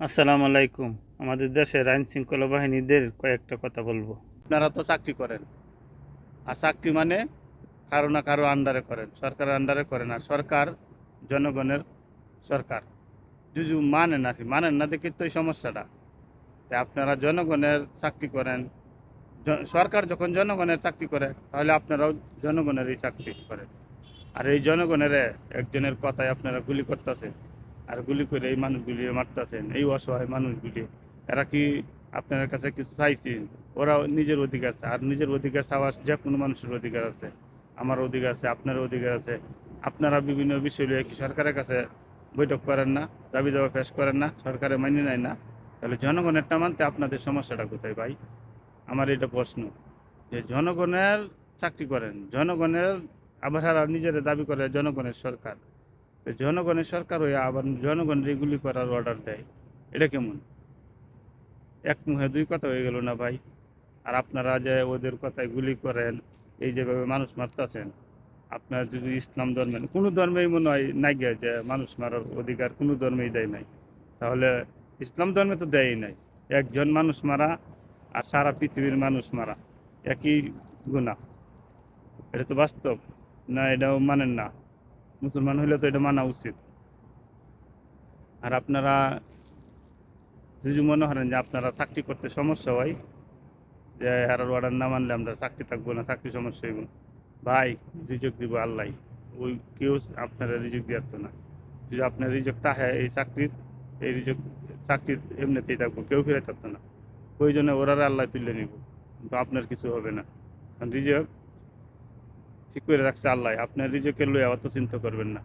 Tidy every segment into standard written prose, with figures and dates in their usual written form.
আসসালামু আলাইকুম। আমাদের দেশের আইন শৃঙ্খলা বাহিনীদের কয়েকটা কথা বলবো। আপনারা তো চাকরি করেন, আর চাকরি মানে কারো না কারো আন্ডারে করেন, সরকারের আন্ডারে করেন। আর সরকার জনগণের সরকার যদি মানেন আর কি, মানেন না দেখি তো এই সমস্যাটা। তাই আপনারা জনগণের চাকরি করেন, সরকার যখন জনগণের চাকরি করে তাহলে আপনারাও জনগণেরই চাকরি করেন। আর এই জনগণের একজনের কথায় আপনারা গুলি করতেছেন, আর গুলি করে এই মানুষগুলি মারতেছেন, এই অসহায় মানুষগুলি। এরা কি আপনার কাছে কিছু চাইছেন? ওরা নিজের অধিকার আছে, আর নিজের অধিকার চাওয়া যে কোনো মানুষের অধিকার আছে। আমার অধিকার আছে, আপনার অধিকার আছে। আপনারা বিভিন্ন বিষয় নিয়ে কি সরকারের কাছে বৈঠক করেন না, দাবি দাবা পেশ করেন না, সরকারে মানিয়ে নেয় না? তাহলে জনগণেরটা মানতে আপনাদের সমস্যাটা কোথায় ভাই? আমার এটা প্রশ্ন, যে জনগণের চাকরি করেন, জনগণের, আবার আর নিজের দাবি করে জনগণের সরকার। তো জনগণের সরকার হয়ে আবার জনগণ রেগুলি করার অর্ডার দেয়, এটা কেমন? এক মুখে দুই কথা হয়ে গেল না ভাই? আর আপনারা যে ওদের কথায় গুলি করেন, এই যেভাবে মানুষ মারতেছেন, আপনার যদি ইসলাম ধর্মের কোনো ধর্মেই মনে হয় নাই গিয়া যে মানুষ মারার অধিকার কোনো ধর্মেই দেয় নাই, তাহলে ইসলাম ধর্মে তো দেয়ই নাই। একজন মানুষ মারা আর সারা পৃথিবীর মানুষ মারা একই গুনাহ, এটা তো বাস্তব। না, এটাও মানেন না? মুসলমান হইলে তো এটা মানা উচিত। আর আপনারা যদি মনে করেন যে আপনারা চাকরি করতে সমস্যা হয়, যে আর অর্ডার না মানলে আমরা চাকরি থাকবো না, চাকরি সমস্যা হইব, ভাই রিজেক্ট দিব আল্লাহ। ওই কেউ আপনারা রিজেক্ট দিয়ে আসতো না। যদি আপনার রিজেক্ট থাকে এই চাকরির, এই রিজেক্ট চাকরি এমনিতেই থাকবো, কেউ ফিরে থাকতো না। প্রয়োজনে ওরারে আল্লাহ তুলে নিব, কিন্তু আপনার কিছু হবে না। কারণ রিজেক্ট ঠিক করে রাখছে আল্লাহ, আপনার রিজেক্টের লইয়া অত চিন্তা করবেন না।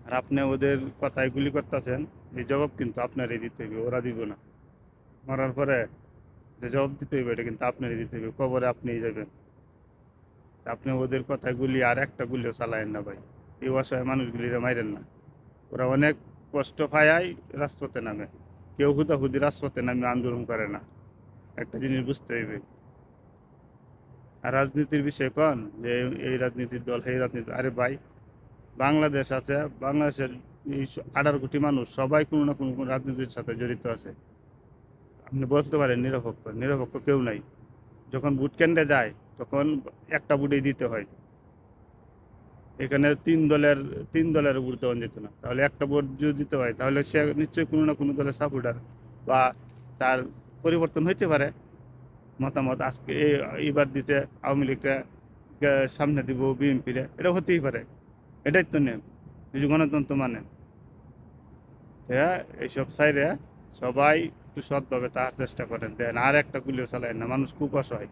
আর আপনি ওদের কথায় গুলি করতেছেন, এই জবাব কিন্তু আপনারই দিতে হইবে, ওরা দিব না। মরার পরে যে জবাব দিতে হইবে এটা কিন্তু আপনারই দিতে হইবে, কবরে আপনিই যাবেন। তা আপনি ওদের কথায় গুলি আর একটা গুলিও চালায়েন না ভাই। এই অসহায় মানুষগুলিরা মাইরেন না। ওরা অনেক কষ্ট পায় রাজপথে নামে, কেউ হুদাহুদি রাজপথে নামে আন্দোলন করে না। একটা জিনিস বুঝতে হইবে। আর রাজনীতির বিষয় কন যে এই রাজনীতির দল, সেই রাজনীতি, আরে ভাই বাংলাদেশ আছে, বাংলাদেশের এই 18 কোটি মানুষ সবাই কোনো না কোনো রাজনীতির সাথে জড়িত আছে। আপনি বলতে পারেন নিরপেক্ষ, নিরপেক্ষ কেউ নাই। যখন ভোট কেন্দ্রে যায় তখন একটা ভোটেই দিতে হয়। এখানে তিন দলের ভোট দেওয়া যেত না, তাহলে একটা ভোট যদি দিতে হয় তাহলে সে নিশ্চয়ই কোনো না কোনো দলের সাপোর্টার, বা তার পরিবর্তন হইতে পারে মতামত। আজকে এইবার দিতে আওয়ামী লীগটা, সামনে দিব বিএনপিরে, এটা হতেই পারে। এটাই তো নেই যদি গণতন্ত্র মানে। হ্যাঁ, এইসব সাইরে সবাই একটু সৎভাবে তার চেষ্টা করেন, দেন আর একটা গুলিও চালায় না। মানুষ খুব অসহায়,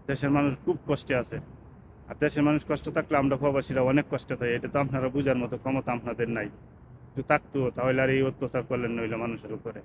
দেশের মানুষ খুব কষ্টে আছে। আর দেশের মানুষ কষ্ট থাকলে আমরা প্রবাসীরা অনেক কষ্টে থাকি, এটা তো আপনারা বোঝার মতো ক্ষমতা আপনাদের নাই। একটু থাকতো তাহলে আর এই অত্যাচার করলেন নইলে মানুষের উপরে।